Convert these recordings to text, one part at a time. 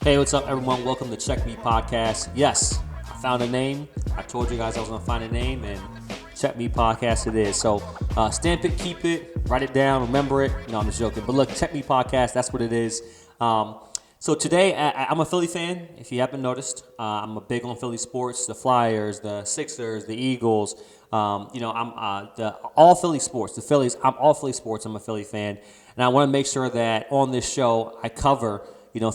Hey, what's up, everyone? Welcome to Check Me Podcast. Yes, I found a name. I told you guys I was going to find a name, and Check Me Podcast it is. So stamp it, keep it, write it down, remember it. No, I'm just joking. But look, Check Me Podcast, that's what it is. So today, I'm a Philly fan, if you haven't noticed. I'm a big on Philly sports, the Flyers, the Sixers, the Eagles. I'm all Philly sports, the Phillies. I'm all Philly sports. I'm a Philly fan. And I want to make sure that on this show, I cover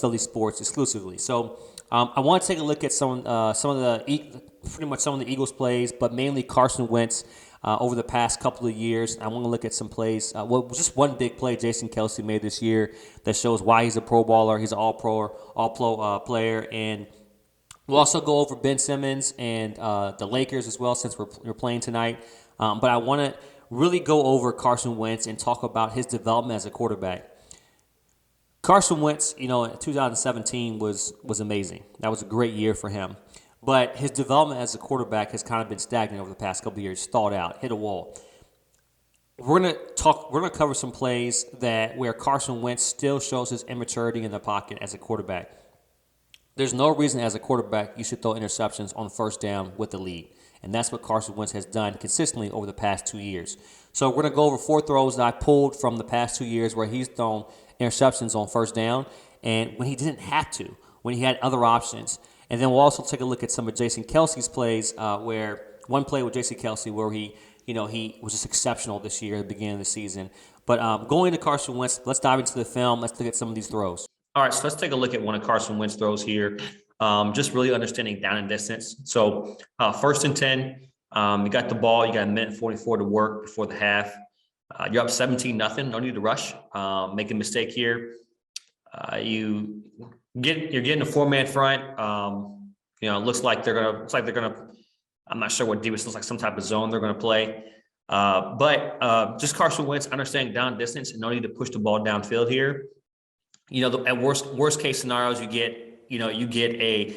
Philly sports exclusively. So I want to take a look at some of the Eagles plays, but mainly Carson Wentz over the past couple of years. I want to look at some plays. Just one big play Jason Kelce made this year that shows why he's a Pro Bowler. He's an All-Pro player, and we'll also go over Ben Simmons and the Lakers as well, since we're playing tonight. But I want to really go over Carson Wentz and talk about his development as a quarterback. Carson Wentz, in 2017 was amazing. That was a great year for him. But his development as a quarterback has kind of been stagnant over the past couple of years, stalled out, hit a wall. We're gonna cover some plays where Carson Wentz still shows his immaturity in the pocket as a quarterback. There's no reason as a quarterback you should throw interceptions on first down with the lead. And that's what Carson Wentz has done consistently over the past 2 years. So we're going to go over 4 throws that I pulled from the past 2 years where he's thrown interceptions on first down, and when he didn't have to, when he had other options. And then we'll also take a look at some of Jason Kelce's plays, where one play with Jason Kelce where he was just exceptional this year at the beginning of the season. But going to Carson Wentz, let's dive into the film. Let's look at some of these throws. All right, so let's take a look at one of Carson Wentz throws here. Just really understanding down and distance. So first and 10, you got the ball. You got a minute 44 to work before the half. You're up 17-0. No need to rush. Make a mistake here. You're getting a 4-man front. It looks like they're gonna. I'm not sure what defense looks like. Some type of zone they're gonna play. But just Carson Wentz understanding down distance and no need to push the ball downfield here. At worst case scenarios, you get a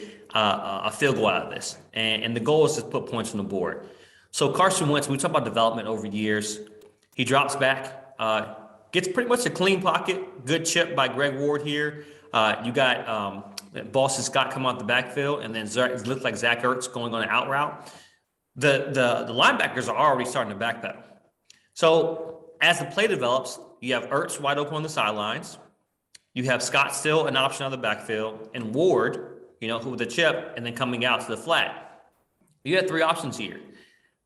field goal out of this, and the goal is to put points on the board. So Carson Wentz, we talk about development over years. He drops back, gets pretty much a clean pocket. Good chip by Greg Ward here. You got Boston Scott come out the backfield, and then it looks like Zach Ertz going on an out route. The linebackers are already starting to backpedal. So as the play develops, you have Ertz wide open on the sidelines. You have Scott still an option on the backfield, and Ward, who with the chip, and then coming out to the flat. You have 3 options here.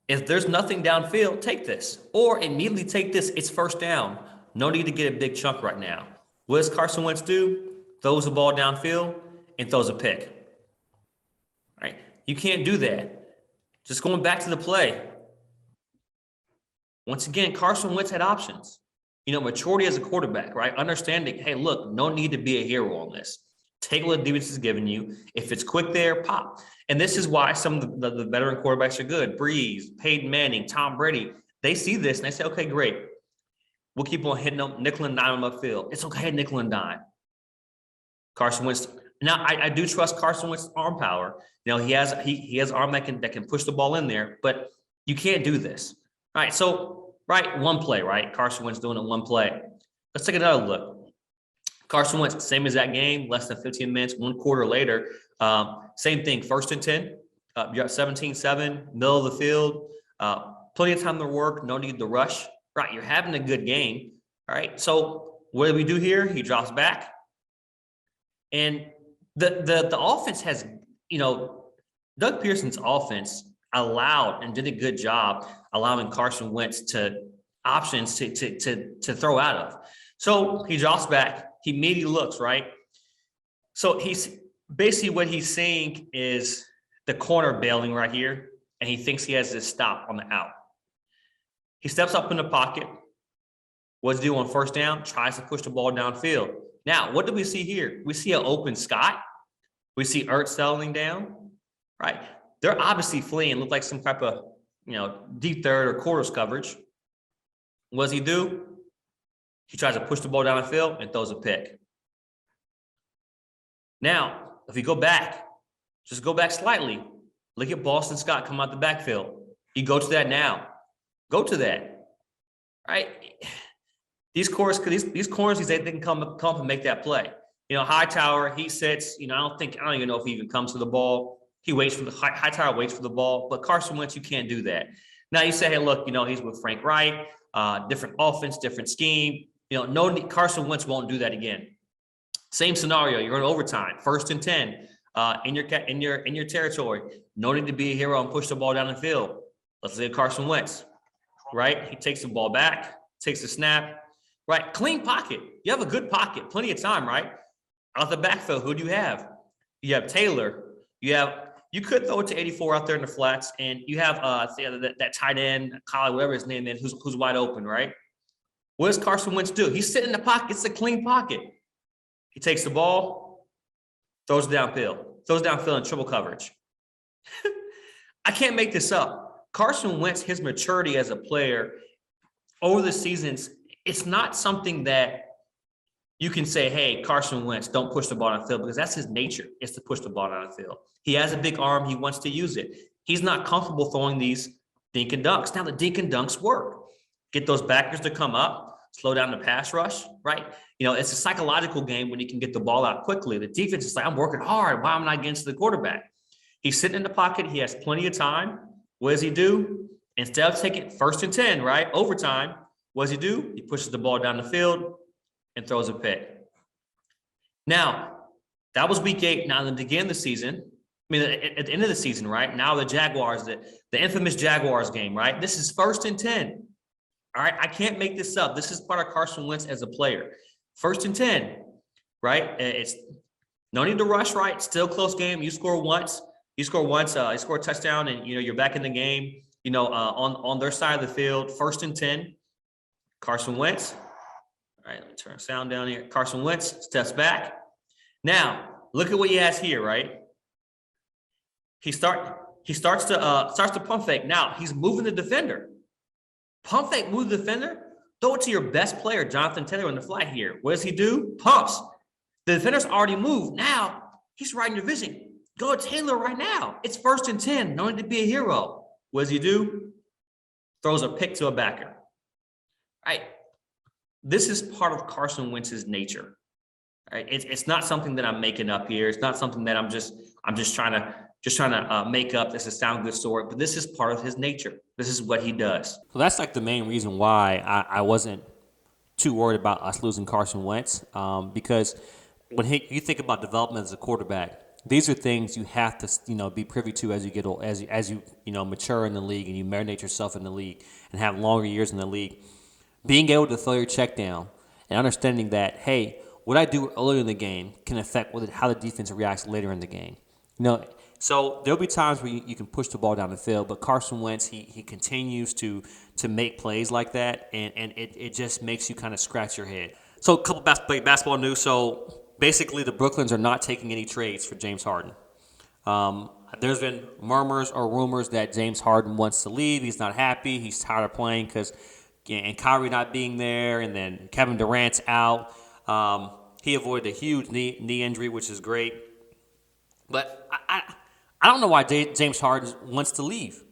If there's nothing downfield, take this. Or immediately take this. It's first down. No need to get a big chunk right now. What does Carson Wentz do? Throws the ball downfield and throws a pick. Right? You can't do that. Just going back to the play. Once again, Carson Wentz had options. Maturity as a quarterback, right? Understanding, hey, look, no need to be a hero on this. Take what the defense is giving you. If it's quick there, pop. And this is why some of the veteran quarterbacks are good. Breeze, Peyton Manning, Tom Brady. They see this and they say, okay, great. We'll keep on hitting them, nickel and dime them upfield. It's okay, nickel and dime. Carson Wentz. Now, I do trust Carson Wentz's arm power. He has arm that can push the ball in there, but you can't do this. All right, so one play, right? Carson Wentz doing it one play. Let's take another look. Carson Wentz, same as that game, less than 15 minutes, 1 quarter later. Same thing, first and 10. You're at 17-7, middle of the field. Plenty of time to work, no need to rush. Right, you're having a good game. All right, so what do we do here? He drops back. And the offense has, Doug Pearson's offense allowed and did a good job allowing Carson Wentz to options to throw out of. So he drops back. He immediately looks, right? So he's basically what he's saying is the corner bailing right here, and he thinks he has this stop on the out. He steps up in the pocket. What does he do on first down? Tries to push the ball downfield. Now, what do we see here? We see an open Scott. We see Ertz settling down, right? They're obviously fleeing, look like some type of, deep third or quarters coverage. What does he do? He tries to push the ball down the field and throws a pick. Now, if you go back, just go back slightly. Look at Boston Scott come out the backfield. You go to that now. Go to that. Right? These corners, they can come up and make that play. Hightower, he sits. I don't even know if he even comes to the ball. He waits for the Hightower waits for the ball, but Carson Wentz, you can't do that. Now you say, hey, look, he's with Frank Wright, different offense, different scheme. No, Carson Wentz won't do that again. Same scenario. You're in overtime, 1st and 10, in your territory. No need to be a hero and push the ball down the field. Let's look at Carson Wentz, right? He takes the ball back, takes the snap, right? Clean pocket. You have a good pocket, plenty of time, right? Out the backfield, who do you have? You have Taylor. You could throw it to 84 out there in the flats, and you have that tight end, Kyle, whatever his name is, who's wide open, right? What does Carson Wentz do? He's sitting in the pocket. It's a clean pocket. He takes the ball, throws it downfield in triple coverage. I can't make this up. Carson Wentz, his maturity as a player over the seasons, it's not something that you can say, hey, Carson Wentz, don't push the ball on the field, because that's his nature, is to push the ball on the field. He has a big arm. He wants to use it. He's not comfortable throwing these dink and dunks. Now, the dink and dunks work. Get those backers to come up, slow down the pass rush, right? It's a psychological game when you can get the ball out quickly. The defense is like, I'm working hard. Why am I not against the quarterback? He's sitting in the pocket. He has plenty of time. What does he do? Instead of taking 1st and 10, right, overtime, what does he do? He pushes the ball down the field and throws a pick. Now, that was week 8. Now, at the beginning of the season, at the end of the season, right, now the Jaguars, the infamous Jaguars game, right, this is 1st and 10. All right, I can't make this up. This is part of Carson Wentz as a player. 1st and 10, right? It's no need to rush, right? Still close game. You score once, you score a touchdown, and you're back in the game. On their side of the field, 1st and 10. Carson Wentz. All right, let me turn sound down here. Carson Wentz steps back. Now, look at what he has here, right? He starts to pump fake. Now, he's moving the defender. Pump fake, move the defender. Throw it to your best player, Jonathan Taylor, on the fly here. What does he do? Pumps. The defender's already moved. Now, he's right in your vision. Go to Taylor right now. It's 1st and 10. No need to be a hero. What does he do? Throws a pick to a backer. Right? This is part of Carson Wentz's nature. Right? It's not something that I'm making up here. It's not something that I'm just trying to make up. This is a sound good story, but this is part of his nature. This is what he does. So that's like the main reason why I wasn't too worried about us losing Carson Wentz, because when you think about development as a quarterback, these are things you have to be privy to as you get old, as you mature in the league and you marinate yourself in the league and have longer years in the league. Being able to throw your check down and understanding that, hey, what I do earlier in the game can affect how the defense reacts later in the game. So there'll be times where you can push the ball down the field, but Carson Wentz, he continues to make plays like that, and it just makes you kind of scratch your head. So a couple basketball news. So basically the Brooklyns are not taking any trades for James Harden. There's been murmurs or rumors that James Harden wants to leave. He's not happy. He's tired of playing and Kyrie not being there, and then Kevin Durant's out. He avoided a huge knee injury, which is great. But I don't know why James Harden wants to leave.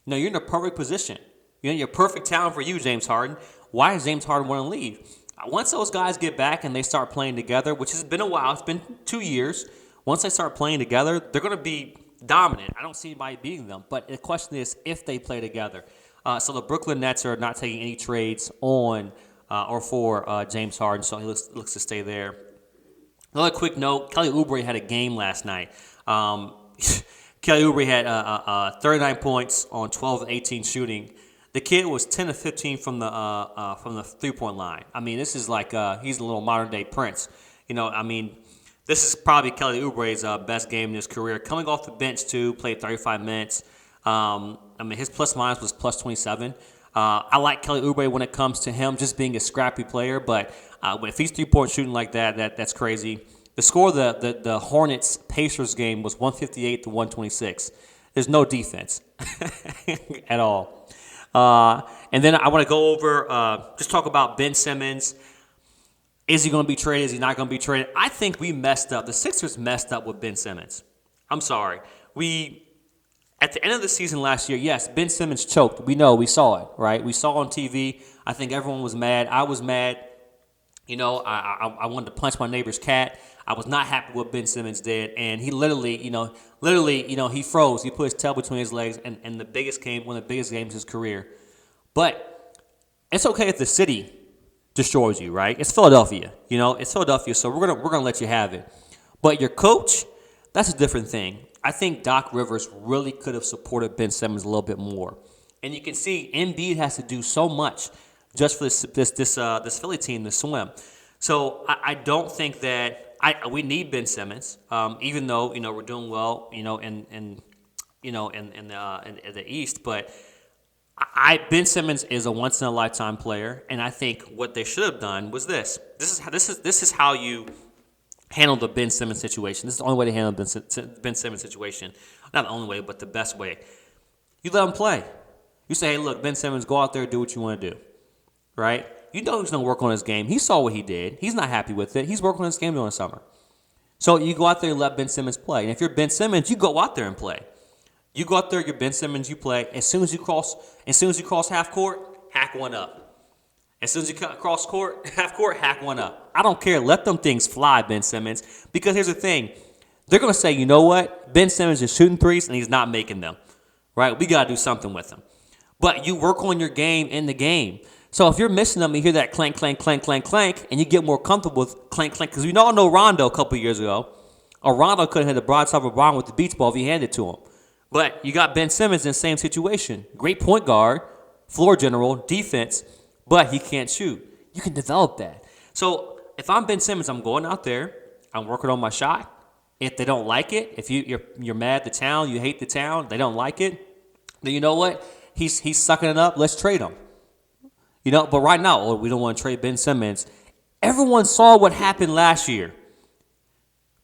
You're in a perfect position. You're perfect talent for you, James Harden. Why does James Harden want to leave? Once those guys get back and they start playing together, which has been a while, it's been 2 years. Once they start playing together, they're going to be dominant. I don't see anybody beating them. But the question is if they play together. So the Brooklyn Nets are not taking any trades on or for James Harden, so he looks to stay there. Another quick note, Kelly Oubre had a game last night. Kelly Oubre had 39 points on 12 of 18 shooting. The kid was 10 of 15 from the three-point line. This is like he's a little modern-day Prince. This is probably Kelly Oubre's best game in his career. Coming off the bench, too, played 35 minutes. His plus-minus was plus 27. I like Kelly Oubre when it comes to him just being a scrappy player, but if he's three-point shooting like that's crazy. The score of the Hornets-Pacers game was 158 to 126. There's no defense at all. And then I want to go over, just talk about Ben Simmons. Is he going to be traded? Is he not going to be traded? I think we messed up. The Sixers messed up with Ben Simmons. I'm sorry. At the end of the season last year, yes, Ben Simmons choked. We saw it, right? We saw on TV. I think everyone was mad. I was mad. I wanted to punch my neighbor's cat. I was not happy what Ben Simmons did, and he literally, he froze. He put his tail between his legs, and one of the biggest games of his career. But it's okay if the city destroys you, right? It's Philadelphia, it's Philadelphia, so we're gonna let you have it. But your coach, that's a different thing. I think Doc Rivers really could have supported Ben Simmons a little bit more, and you can see Embiid has to do so much just for this Philly team to swim. So I don't think that we need Ben Simmons, even though we're doing well, in the East. But Ben Simmons is a once in a lifetime player, and I think what they should have done was this. This is how you handle the Ben Simmons situation. This is the only way to handle the Ben Simmons situation. Not the only way, but the best way. You let him play. You say, hey, look, Ben Simmons, go out there, do what you want to do, right? You know he's going to work on his game. He saw what he did. He's not happy with it. He's working on his game during the summer. So you go out there and let Ben Simmons play. And if you're Ben Simmons, you go out there and play. You go out there, you're Ben Simmons, you play. As soon as you cross half court, hack one up. As soon as you cross half court, hack one up. I don't care. Let them things fly, Ben Simmons. Because here's the thing. They're going to say, you know what? Ben Simmons is shooting threes and he's not making them. Right? We got to do something with him. But you work on your game in the game. So if you're missing them, you hear that clank, clank, clank, clank, clank, and you get more comfortable with clank, clank. Because we all know Rondo a couple years ago. Or Rondo couldn't hit the broadside of LeBron with the beach ball if he handed it to him. But you got Ben Simmons in the same situation. Great point guard, floor general, defense, but he can't shoot. You can develop that. So if I'm Ben Simmons, I'm going out there. I'm working on my shot. If they don't like it, if you're mad at the town, you hate the town, they don't like it, then you know what? He's sucking it up. Let's trade him. But right now, we don't want to trade Ben Simmons. Everyone saw what happened last year.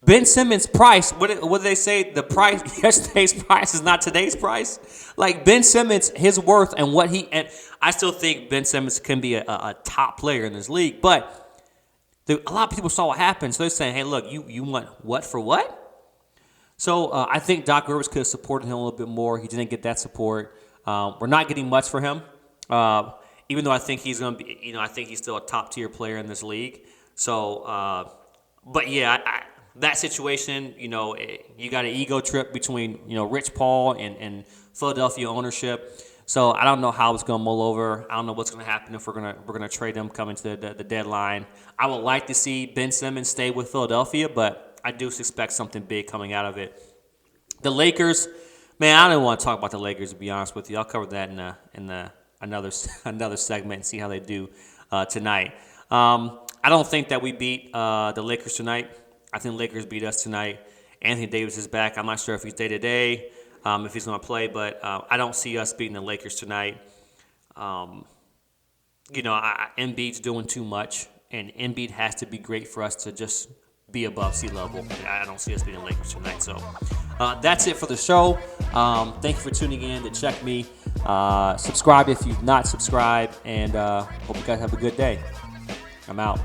Ben Simmons' price, what did they say? The price, yesterday's price is not today's price. Like Ben Simmons, his worth and and I still think Ben Simmons can be a top player in this league. But a lot of people saw what happened. So they're saying, hey, look, you want what for what? So I think Doc Rivers could have supported him a little bit more. He didn't get that support. We're not getting much for him. Even though I think he's going to be, I think he's still a top tier player in this league. So, but yeah, that situation, you got an ego trip between, Rich Paul and Philadelphia ownership. So I don't know how it's going to mull over. I don't know what's going to happen if we're going to trade him coming to the deadline. I would like to see Ben Simmons stay with Philadelphia, but I do suspect something big coming out of it. The Lakers, man, I don't want to talk about the Lakers, to be honest with you. I'll cover that in another segment and see how they do tonight. I don't think that we beat the Lakers tonight. I think the Lakers beat us tonight. Anthony Davis is back. I'm not sure if he's day-to-day, if he's going to play, but I don't see us beating the Lakers tonight. Embiid's doing too much, and Embiid has to be great for us to just be above sea level. I don't see us beating the Lakers tonight. So that's it for the show. Thank you for tuning in to Check Me. Subscribe if you've not subscribed, and hope you guys have a good day. I'm out.